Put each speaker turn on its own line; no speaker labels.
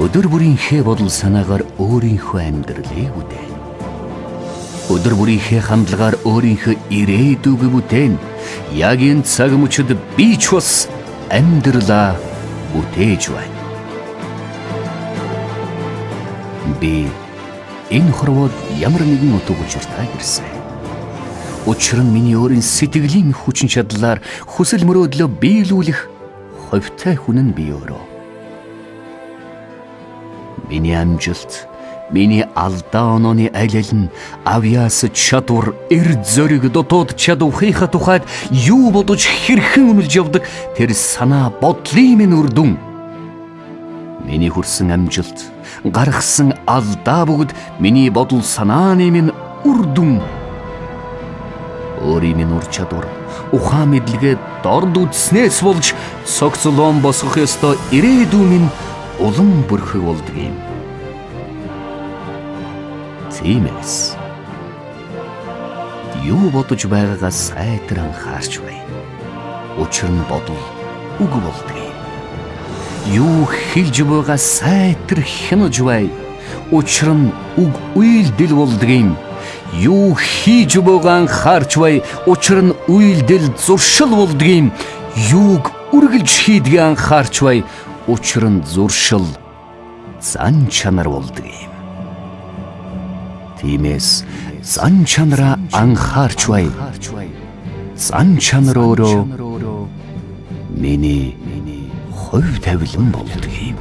Өдөр бүрийнхээ бодол санаагаар өөрийнхөө амьдралыг үтээ. Өдөр бүрийнхээ хандлагаар өөрийнхөө ирээдүг бүтээн. Яг энэ цаг мөчид би ч бас амьдралаа бүтээж байна. Би энэ хорвоод ямар нэгэн утга учиртай ирсэн. Учир нь миний өөрийн сэтгэлийн хүчин чадлаар хүсэл мөрөөдлөө биелүүлэх ховтой хүн нь би өөрөө. Миний амжилт, миний алдаа онооны аль нь авьяас чадвар, зориг, дотоод чадварынхаа тухайд юу бодож хэрхэн үнэлж явдаг тэр санаа бодлын минь үр дүн. Миний хүрсэн амжилт, гаргасан алдаа бүгд миний бодол санааны минь үр дүн. Өөрийн минь ур чадвар, ухаан мэдлэгээ дорд үтснээс болж цогцлон босгох ёстой ирээдүй минь улам бүрхэг болдог юм. Тиймээс юу бодож байгаагаа сайтар анхаарч бай. Учир нь бодол үг болдог юм. Юу хэлж байгаа сайтар хянаж бай. Учир нь үг үйлдэл болдог юм. Юу хийж байгаа анхаарч бай. Учир нь үйлдэл зуршил болдог юм. Юуг үргэлж хийдгээ анхаарч бай. Учир нь зуршил зан чанар болдог юм. Тиймээс зан чанараа анхаарч бай. Зан чанар өөрөө миний хувь тавилан болдог юм.